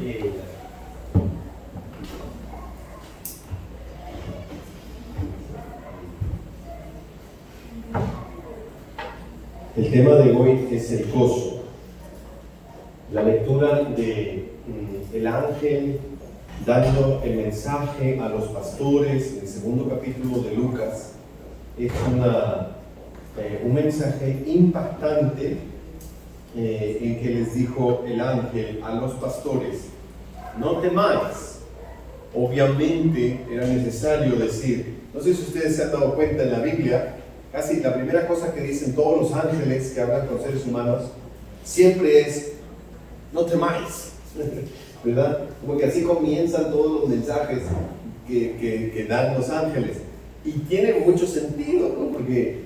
Eh, el tema de hoy es el gozo. La lectura de el ángel dando el mensaje a los pastores en el segundo capítulo de Lucas es un mensaje impactante en que les dijo el ángel a los pastores: no temáis. Obviamente era necesario decir, no sé si ustedes se han dado cuenta en la Biblia, casi la primera cosa que dicen todos los ángeles que hablan con seres humanos siempre es: no temáis, ¿verdad? Como que así comienzan todos los mensajes que dan los ángeles. Y tiene mucho sentido, ¿no? Porque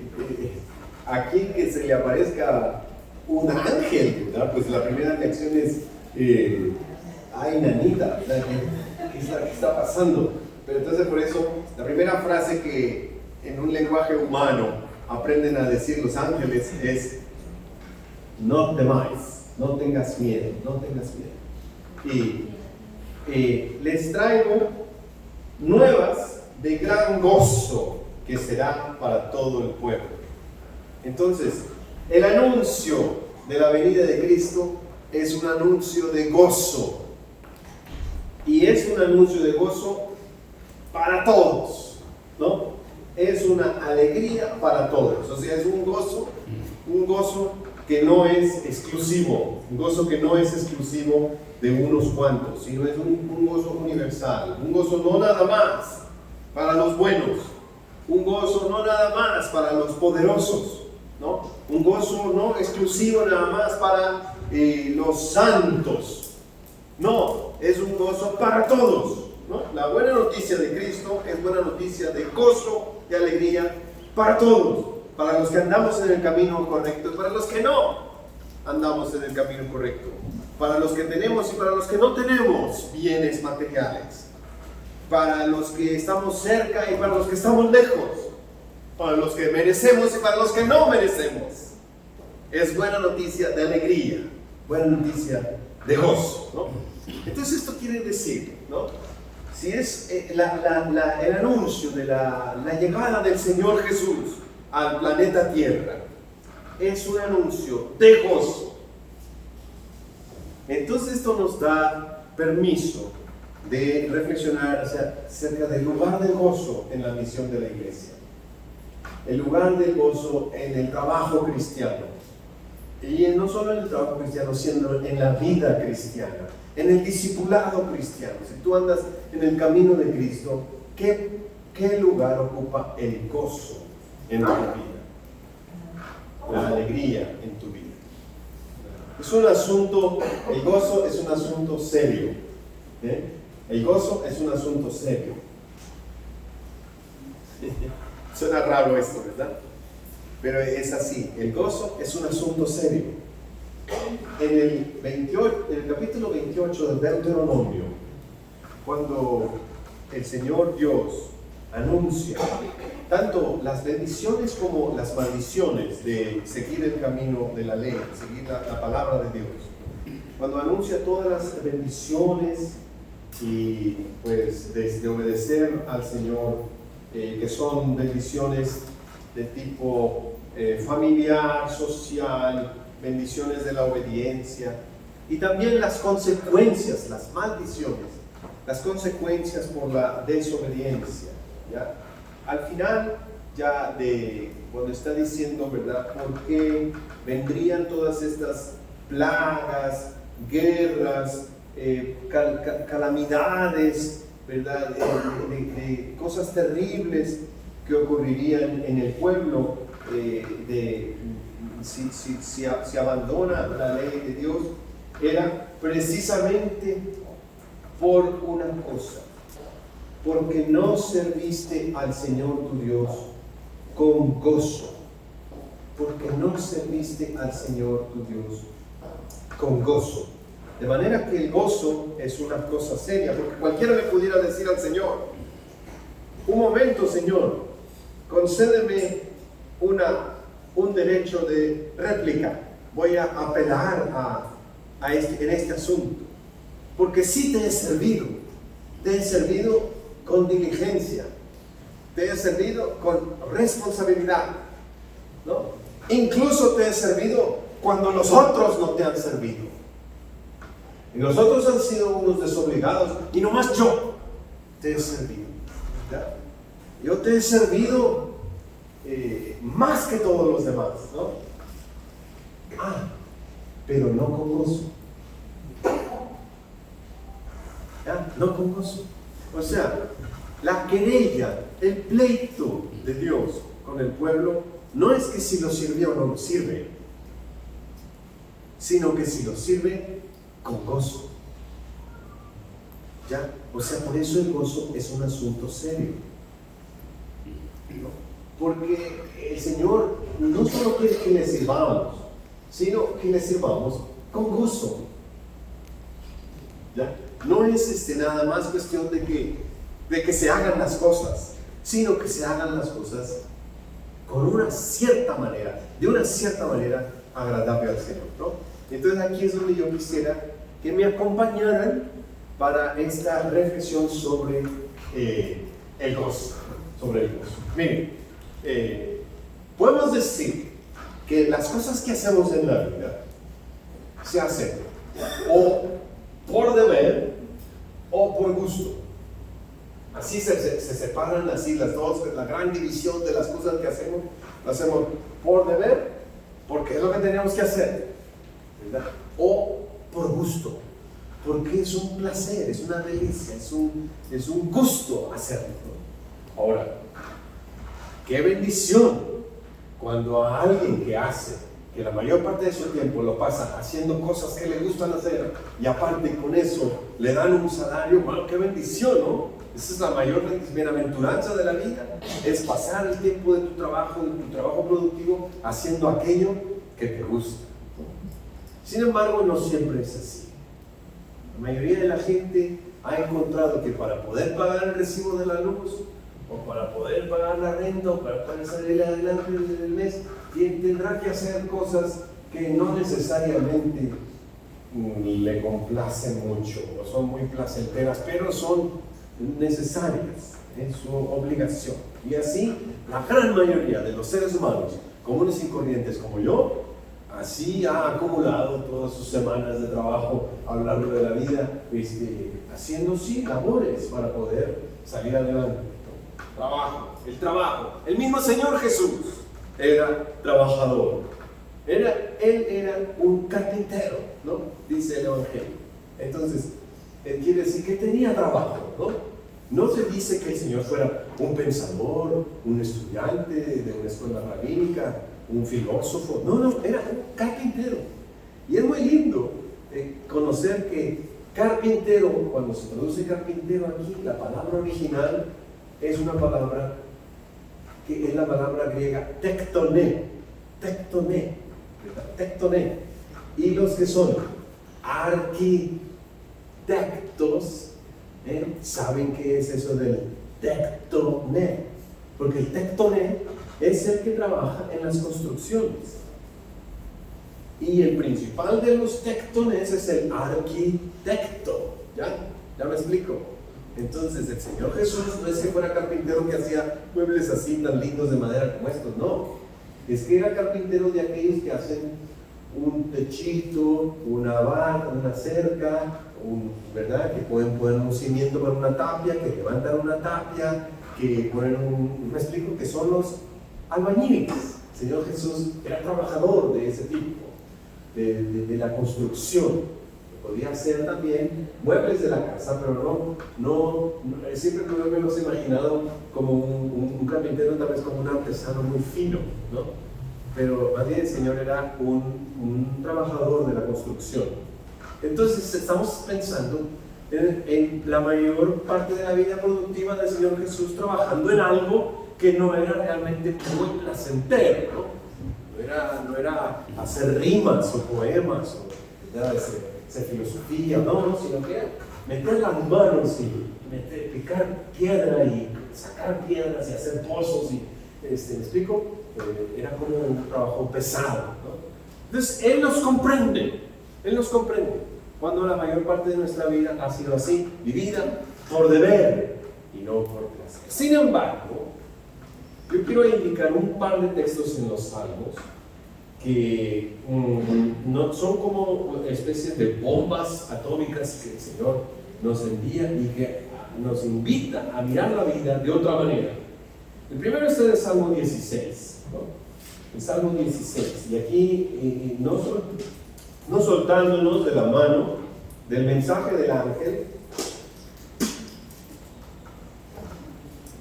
a quien que se le aparezca un ángel, ¿verdad? Pues la primera reacción es: ay, nanita, ¿verdad? ¿Qué está pasando? Pero entonces por eso la primera frase que en un lenguaje humano aprenden a decir los ángeles es: no temáis, no tengas miedo, no tengas miedo. Y les traigo nuevas de gran gozo que será para todo el pueblo. Entonces, el anuncio de la venida de Cristo es un anuncio de gozo. Y es un anuncio de gozo para todos, ¿no? Es una alegría para todos. O sea, es un gozo que no es exclusivo, un gozo que no es exclusivo de unos cuantos, sino es un gozo universal, un gozo no nada más para los buenos, un gozo no nada más para los poderosos, ¿no? Un gozo no exclusivo nada más para los santos, no, es un gozo para todos, ¿no? La buena noticia de Cristo es buena noticia de gozo, de alegría para todos, para los que andamos en el camino correcto y para los que no andamos en el camino correcto, para los que tenemos y para los que no tenemos bienes materiales, para los que estamos cerca y para los que estamos lejos, para los que merecemos y para los que no merecemos. Es buena noticia de alegría, buena noticia de gozo, ¿no? Entonces esto quiere decir, ¿no? Si es el anuncio de la llegada del Señor Jesús al planeta Tierra, es un anuncio de gozo. Entonces esto nos da permiso de reflexionar acerca del lugar del gozo en la misión de la iglesia, el lugar del gozo en el trabajo cristiano, y no solo en el trabajo cristiano, sino en la vida cristiana, en el discipulado cristiano. Si tú andas en el camino de Cristo, ¿qué lugar ocupa el gozo en tu vida? La alegría en tu vida. Es un asunto, el gozo es un asunto serio. El gozo es un asunto serio. Suena raro esto, ¿verdad? Pero es así, el gozo es un asunto serio. En el capítulo 28 del Deuteronomio, cuando el Señor Dios anuncia tanto las bendiciones como las maldiciones de seguir el camino de la ley, seguir la palabra de Dios, cuando anuncia todas las bendiciones y pues de obedecer al Señor, que son bendiciones de tipo familiar, social, bendiciones de la obediencia, y también las consecuencias, las maldiciones, las consecuencias por la desobediencia, ¿ya? Al final, ya cuando está diciendo, ¿verdad?, por qué vendrían todas estas plagas, guerras, calamidades, ¿verdad?, de cosas terribles que ocurrirían en el pueblo, si abandona la ley de Dios, era precisamente por una cosa: porque no serviste al Señor tu Dios con gozo. Porque no serviste al Señor tu Dios con gozo. De manera que el gozo es una cosa seria, porque cualquiera le pudiera decir al Señor: un momento, Señor, concédeme un derecho de réplica, voy a apelar en este asunto. Porque sí te he servido. Te he servido con diligencia. Te he servido con responsabilidad, ¿no? Incluso te he servido cuando los otros no te han servido. Y los otros han sido unos desobligados y nomás yo te he servido, ¿ya? Yo te he servido más que todos los demás, ¿no? Pero no con gozo. ¿Ya? No con gozo. O sea, la querella, el pleito de Dios con el pueblo no es que si lo sirvió o no lo sirve, sino que si lo sirve con gozo. ¿Ya? O sea, por eso el gozo es un asunto serio, ¿no? Porque el Señor no solo quiere que le sirvamos, sino que le sirvamos con gozo. ¿Ya? No es nada más cuestión de que se hagan las cosas, sino que se hagan las cosas con una cierta manera, de una cierta manera agradable al Señor, ¿no? Entonces aquí es donde yo quisiera que me acompañaran para esta reflexión sobre el gozo, Miren, podemos decir que las cosas que hacemos en la vida se hacen o por deber o por gusto. Así se separan así las dos, la gran división de las cosas que hacemos. Lo hacemos por deber, porque es lo que tenemos que hacer, ¿verdad? O por gusto, porque es un placer, es una delicia, es un gusto hacerlo, ¿no? Ahora, qué bendición cuando a alguien que la mayor parte de su tiempo lo pasa haciendo cosas que le gustan hacer y aparte con eso le dan un salario. Bueno, qué bendición, ¿no? Esa es la mayor bienaventuranza de la vida, es pasar el tiempo de tu trabajo productivo haciendo aquello que te gusta. Sin embargo, no siempre es así. La mayoría de la gente ha encontrado que para poder pagar el recibo de la luz, o para poder pagar la renta, o para poder salir adelante del mes, tendrá que hacer cosas que no necesariamente le complacen mucho, o son muy placenteras, pero son necesarias, es su obligación. Y así, la gran mayoría de los seres humanos, comunes y corrientes como yo, así ha acumulado todas sus semanas de trabajo a lo largo de la vida, haciendo sí labores para poder salir adelante. El trabajo. El mismo Señor Jesús era trabajador. Él era un carpintero, ¿no? Dice el Evangelio. Entonces, él quiere decir que tenía trabajo, ¿no? No se dice que el Señor fuera un pensador, un estudiante de una escuela rabínica, un filósofo. No, era un carpintero. Y es muy lindo conocer que carpintero, cuando se traduce carpintero aquí, la palabra original es una palabra que es la palabra griega tectoné, y los que son arquitectos saben qué es eso del tectoné, porque el tectoné es el que trabaja en las construcciones y el principal de los tectones es el arquitecto. ¿Ya me explico? Entonces el Señor Jesús no es que fuera carpintero que hacía muebles así tan lindos de madera como estos, no. Es que era carpintero de aquellos que hacen un techito, una barra, una cerca, ¿verdad? Que pueden poner un cimiento para una tapia, que levantan una tapia, que ponen me explico, que son los albañiles. El Señor Jesús era trabajador de ese tipo, de la construcción. Podía hacer también muebles de la casa, pero no siempre me los he imaginado como un carpintero, tal vez como un artesano muy fino, ¿no? Pero más bien el Señor era un trabajador de la construcción. Entonces estamos pensando en la mayor parte de la vida productiva del Señor Jesús trabajando en algo que no era realmente muy placentero, ¿no? No era hacer rimas o poemas o hacer filosofía, no, sino que era meter las manos y picar piedra y sacar piedras y hacer pozos y, ¿me explico? Era como un trabajo pesado, ¿no? Entonces Él nos comprende, cuando la mayor parte de nuestra vida ha sido así, vivida por deber y no por placer. Sin embargo, yo quiero indicar un par de textos en los Salmos que no son como especies de bombas atómicas que el Señor nos envía y que nos invita a mirar la vida de otra manera. El primero es el Salmo 16, ¿no? El Salmo 16, y aquí no soltándonos de la mano del mensaje del ángel,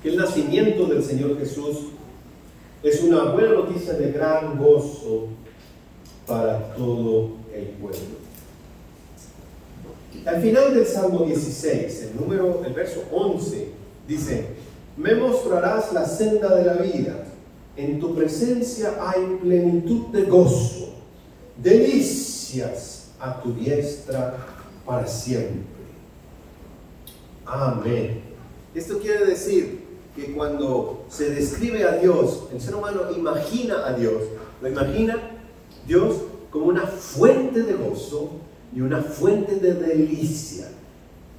que el nacimiento del Señor Jesús es una buena noticia de gran gozo para todo el pueblo. Al final del Salmo 16, el verso 11, dice: me mostrarás la senda de la vida, en tu presencia hay plenitud de gozo, delicias a tu diestra para siempre. Amén. Esto quiere decir que cuando se describe a Dios, el ser humano imagina a Dios, lo imagina Dios como una fuente de gozo y una fuente de delicia.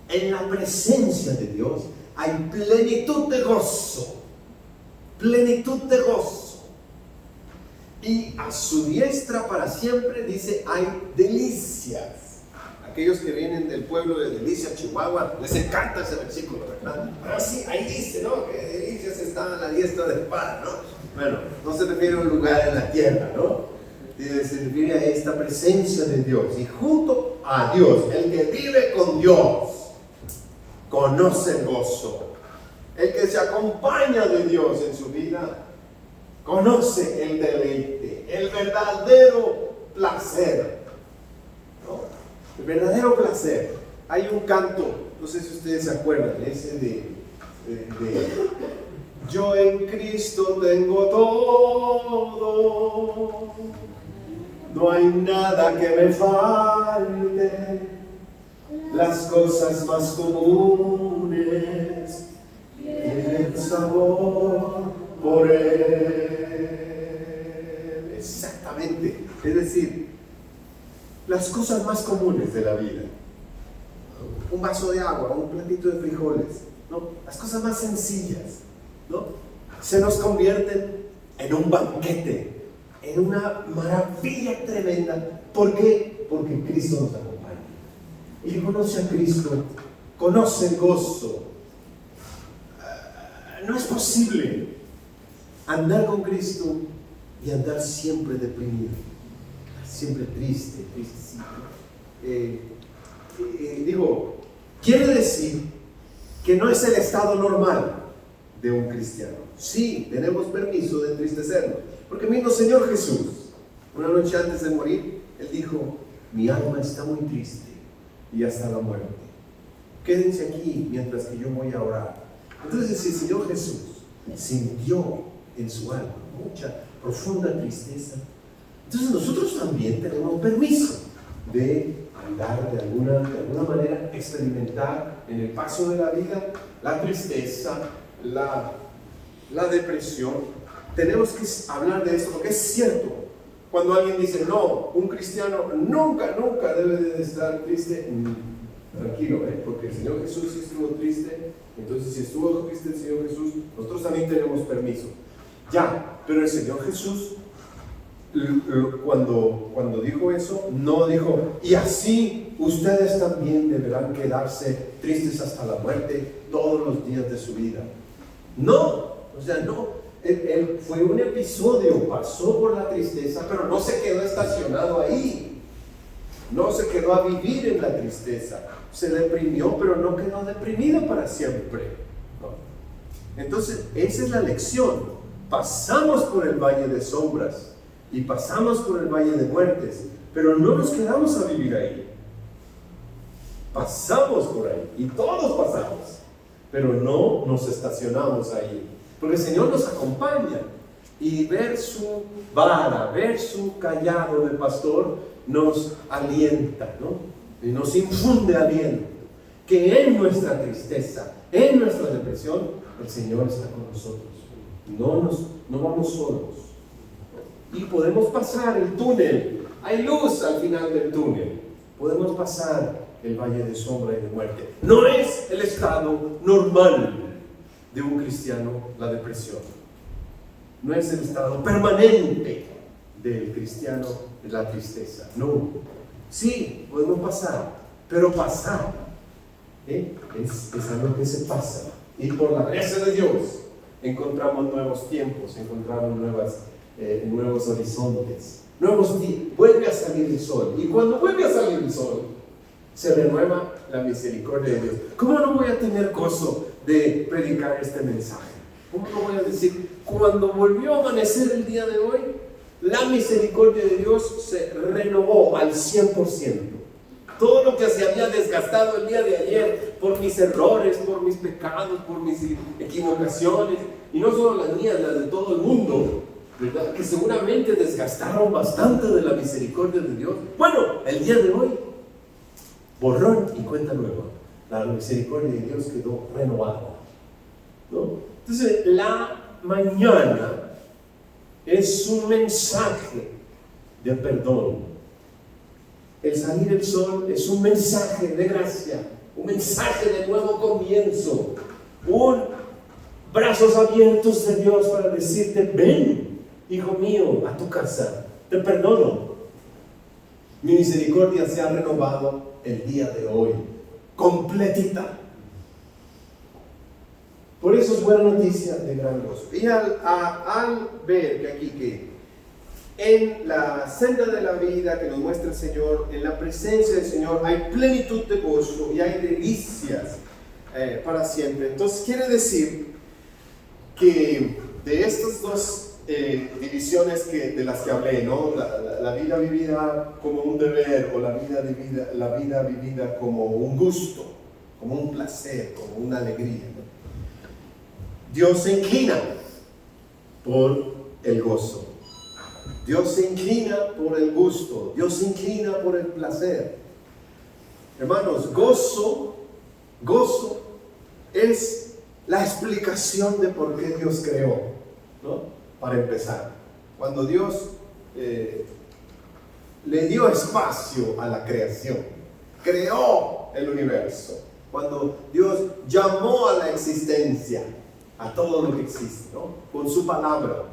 En la presencia de Dios hay plenitud de gozo, plenitud de gozo. Y a su diestra para siempre, dice, hay delicias. Aquellos que vienen del pueblo de Delicia, Chihuahua, les encanta ese versículo, ¿verdad? Ah, sí, ahí dice, ¿no? Que delicias están a la diestra del Padre, ¿no? Bueno, no se refiere a un lugar en la tierra, ¿no? Se refiere a esta presencia de Dios. Y junto a Dios, el que vive con Dios, conoce el gozo. El que se acompaña de Dios en su vida, conoce el deleite, el verdadero placer, ¿no? El verdadero placer. Hay un canto, no sé si ustedes se acuerdan, ese de yo en Cristo tengo todo, no hay nada que me falte, las cosas más comunes tienen sabor por Él. Exactamente, es decir, las cosas más comunes de la vida, un vaso de agua, un platito de frijoles, ¿no? Las cosas más sencillas, ¿no? Se nos convierten en un banquete, en una maravilla tremenda. ¿Por qué? Porque Cristo nos acompaña. El que conoce a Cristo, conoce el gozo. No es posible andar con Cristo y andar siempre deprimido, siempre triste, tristecito. Quiere decir que no es el estado normal de un cristiano. Sí, tenemos permiso de entristecernos, porque mismo Señor Jesús, una noche antes de morir, Él dijo: mi alma está muy triste y hasta la muerte. Quédense aquí mientras que yo voy a orar. Entonces, si el Señor Jesús sintió en su alma mucha, profunda tristeza, entonces nosotros también tenemos permiso de andar de alguna manera, experimentar en el paso de la vida la tristeza, la depresión. Tenemos que hablar de esto porque es cierto. Cuando alguien dice, no, un cristiano nunca debe de estar triste, tranquilo, porque el Señor Jesús sí estuvo triste. Entonces, si estuvo triste el Señor Jesús, nosotros también tenemos permiso. Ya, pero el Señor Jesús, cuando dijo eso, no dijo, y así ustedes también deberán quedarse tristes hasta la muerte todos los días de su vida. No, no. Él fue un episodio, pasó por la tristeza, pero no se quedó estacionado ahí. No se quedó a vivir en la tristeza. Se deprimió, pero no quedó deprimido para siempre. ¿No? Entonces, esa es la lección. Pasamos por el valle de sombras y pasamos por el valle de muertes, pero no nos quedamos a vivir ahí. Pasamos por ahí, y todos pasamos, pero no nos estacionamos ahí, porque el Señor nos acompaña, y ver su vara, ver su callado de pastor nos alienta, ¿no? Y nos infunde aliento, que en nuestra tristeza, en nuestra depresión, el Señor está con nosotros. No vamos solos. Y podemos pasar el túnel. Hay luz al final del túnel. Podemos pasar el valle de sombra y de muerte. No es el estado normal de un cristiano la depresión. No es el estado permanente del cristiano la tristeza. No. Sí, podemos pasar, pero pasar es algo que se pasa. Y por la gracia de Dios encontramos nuevos tiempos, encontramos nuevos horizontes. Vuelve a salir el sol. Y cuando vuelve a salir el sol, se renueva la misericordia de Dios. ¿Cómo no voy a tener gozo de predicar este mensaje? ¿Cómo no voy a decir, cuando volvió a amanecer el día de hoy, la misericordia de Dios se renovó al 100%? Todo lo que se había desgastado el día de ayer por mis errores, por mis pecados, por mis equivocaciones, y no solo las mías, las de todo el mundo, ¿verdad? Que seguramente desgastaron bastante de la misericordia de Dios. Bueno, el día de hoy, borrón y cuenta nueva. La misericordia de Dios quedó renovada, ¿no? Entonces, la mañana es un mensaje de perdón. El salir el sol es un mensaje de gracia, un mensaje de nuevo comienzo, brazos abiertos de Dios para decirte, ven, hijo mío, a tu casa, te perdono. Mi misericordia se ha renovado el día de hoy, completita. Por eso es buena noticia de gran gozo. Y al ver que aquí que en la senda de la vida que nos muestra el Señor, en la presencia del Señor, hay plenitud de gozo y hay delicias para siempre. Entonces quiere decir que de estas dos divisiones de las que hablé, ¿no? La vida vivida como un deber o la vida vivida como un gusto, como un placer, como una alegría, ¿no? Dios se inclina por el gozo. Dios se inclina por el gusto. Dios se inclina por el placer. Hermanos, gozo es la explicación de por qué Dios creó, ¿no? Para empezar, cuando Dios le dio espacio a la creación, creó el universo, cuando Dios llamó a la existencia a todo lo que existe, ¿no? Con su palabra,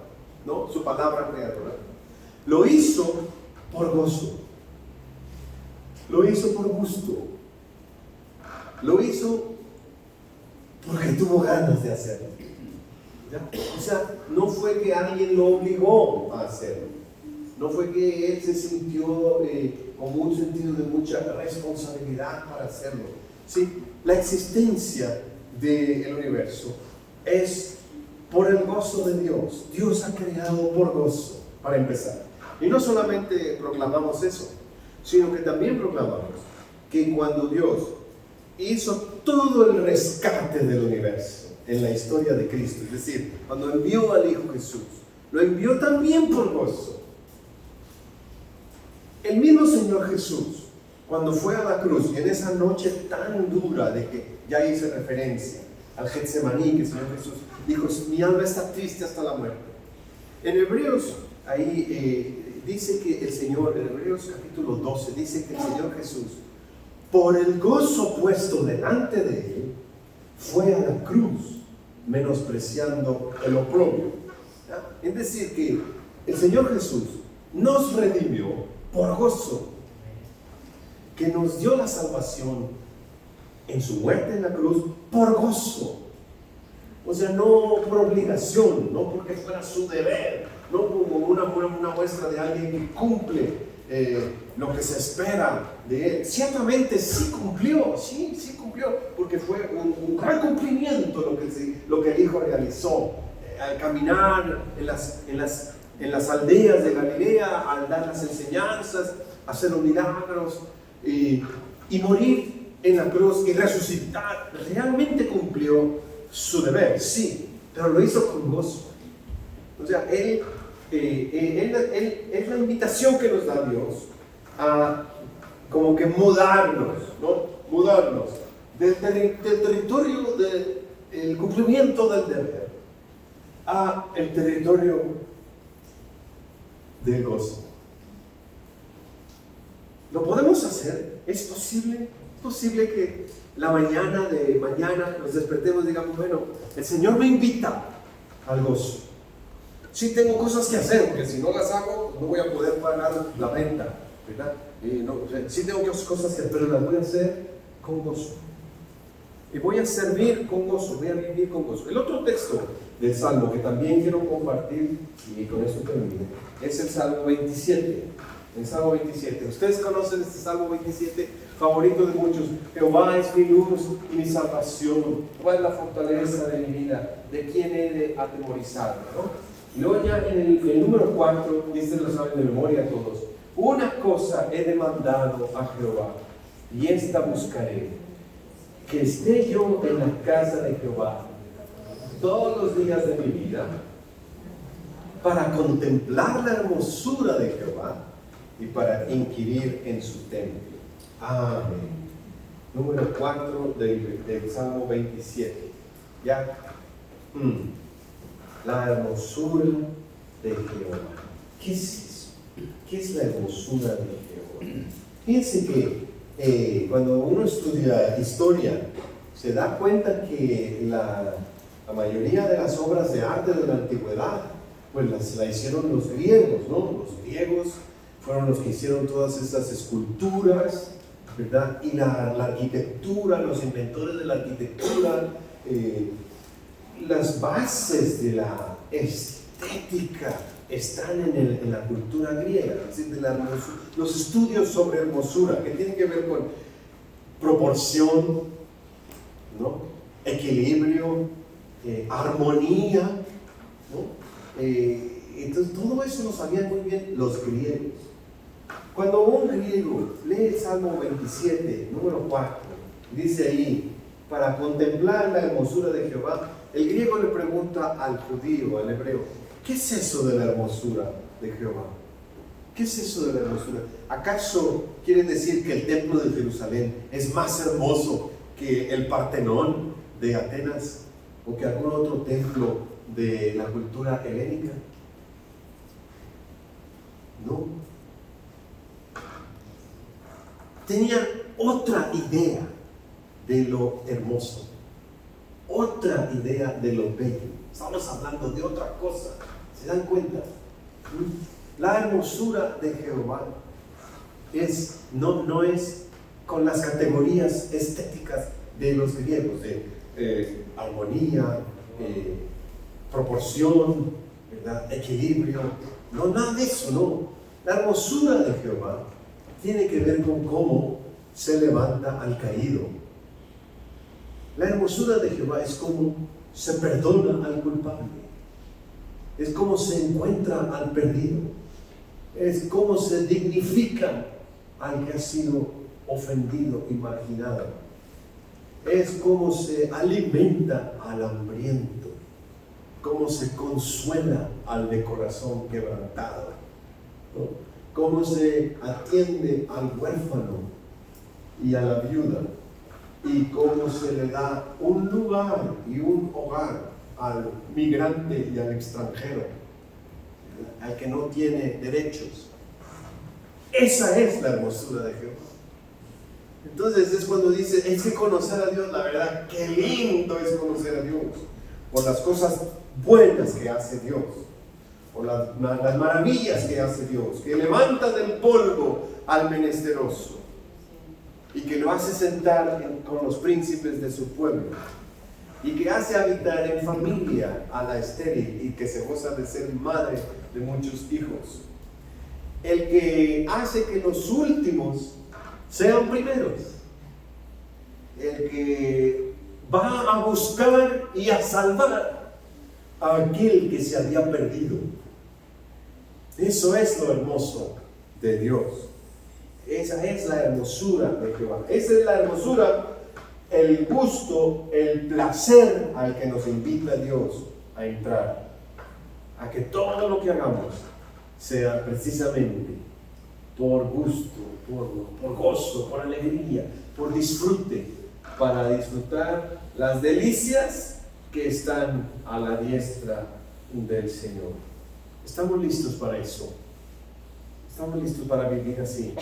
¿no? Su palabra creadora. Lo hizo por gozo. Lo hizo por gusto. Lo hizo porque tuvo ganas de hacerlo. ¿Ya? O sea, no fue que alguien lo obligó a hacerlo. No fue que él se sintió con un sentido de mucha responsabilidad para hacerlo. ¿Sí? La existencia del universo es por el gozo de Dios. Dios ha creado por gozo, para empezar. Y no solamente proclamamos eso, sino que también proclamamos que cuando Dios hizo todo el rescate del universo en la historia de Cristo, es decir, cuando envió al Hijo Jesús, lo envió también por gozo. El mismo Señor Jesús, cuando fue a la cruz, y en esa noche tan dura de que ya hice referencia al Getsemaní, que el Señor Jesús dijo, mi alma está triste hasta la muerte. En Hebreos, ahí dice que el Señor, en Hebreos capítulo 12, dice que el Señor Jesús, por el gozo puesto delante de él, fue a la cruz, menospreciando el oprobio. ¿Ya? Es decir, que el Señor Jesús nos redimió por gozo, que nos dio la salvación en su muerte en la cruz por gozo. O sea, no por obligación, no porque fuera su deber, no como una muestra de alguien que cumple lo que se espera de él. Ciertamente sí cumplió, porque fue un gran cumplimiento lo que el Hijo realizó al caminar en las aldeas de Galilea, al dar las enseñanzas, hacer los milagros y morir en la cruz y resucitar. Realmente cumplió su deber, sí, pero lo hizo con gozo. O sea, él es la invitación que nos da Dios a como que mudarnos, ¿no? Mudarnos del territorio del cumplimiento del deber a el territorio del gozo. ¿Lo podemos hacer? ¿Es posible? ¿Es posible que la mañana de mañana nos despertemos y digamos, bueno, el Señor me invita al gozo? Sí tengo cosas que hacer, porque si no las hago, no voy a poder pagar la renta, ¿verdad? Sí tengo cosas que hacer, pero las voy a hacer con gozo. Y voy a servir con gozo, voy a vivir con gozo. El otro texto del Salmo que también quiero compartir, y con eso termino, es el Salmo 27. El Salmo 27. Ustedes conocen este Salmo 27, favorito de muchos. Jehová es mi luz y mi salvación. Jehová es la fortaleza de mi vida. ¿De quién he de atemorizarme? ¿No? Y luego ya en el número 4, y este lo saben de memoria todos. Una cosa he demandado a Jehová, y esta buscaré, que esté yo en la casa de Jehová todos los días de mi vida, para contemplar la hermosura de Jehová y para inquirir en su templo. Amén. Número 4 del Salmo 27. Ya. La hermosura de Jehová. ¿Qué es eso? ¿Qué es la hermosura de Jehová? Fíjense que cuando uno estudia historia, se da cuenta que la mayoría de las obras de arte de la antigüedad, pues la hicieron los griegos, ¿no? Los griegos fueron los que hicieron todas estas esculturas, ¿verdad? Y la arquitectura, los inventores de la arquitectura, las bases de la estética están en la cultura griega, es decir, los estudios sobre hermosura, que tienen que ver con proporción, ¿no? Equilibrio, armonía, ¿no? Entonces todo eso lo sabían muy bien los griegos. Cuando un griego lee el Salmo 27, número 4, dice ahí, para contemplar la hermosura de Jehová, el griego le pregunta al judío, al hebreo, ¿qué es eso de la hermosura de Jehová? ¿Qué es eso de la hermosura? ¿Acaso quiere decir que el templo de Jerusalén es más hermoso que el Partenón de Atenas o que algún otro templo de la cultura helénica? No. Tenían otra idea de lo hermoso, otra idea de lo bello. Estamos hablando de otra cosa. ¿Se dan cuenta? La hermosura de Jehová no es con las categorías estéticas de los griegos, de armonía, proporción, ¿verdad? Equilibrio. No, nada de eso, no. La hermosura de Jehová tiene que ver con cómo se levanta al caído. La hermosura de Jehová es cómo se perdona al culpable. Es cómo se encuentra al perdido. Es cómo se dignifica al que ha sido ofendido y marginado. Es cómo se alimenta al hambriento. Cómo se consuela al de corazón quebrantado, ¿no? Cómo se atiende al huérfano y a la viuda, y cómo se le da un lugar y un hogar al migrante y al extranjero, al que no tiene derechos. Esa es la hermosura de Jehová. Entonces es cuando dice, es que conocer a Dios, la verdad, qué lindo es conocer a Dios, por las cosas buenas que hace Dios, por las maravillas que hace Dios, que levanta del polvo al menesteroso y que lo hace sentar con los príncipes de su pueblo, y que hace habitar en familia a la estéril y que se goza de ser madre de muchos hijos. El que hace que los últimos sean primeros. El que va a buscar y a salvar a aquel que se había perdido. Eso es lo hermoso de Dios. Esa es la hermosura de Jehová. Esa es la hermosura, el gusto, el placer al que nos invita Dios a entrar. A que todo lo que hagamos sea precisamente por gusto, por gozo, por alegría, por disfrute, para disfrutar las delicias que están a la diestra del Señor. ¿Estamos listos para eso? Estamos listos para vivir así,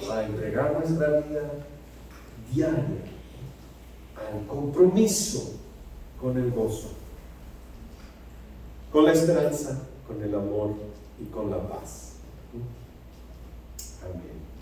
para entregar nuestra vida diaria al compromiso con el gozo, con la esperanza, con el amor y con la paz. Amén.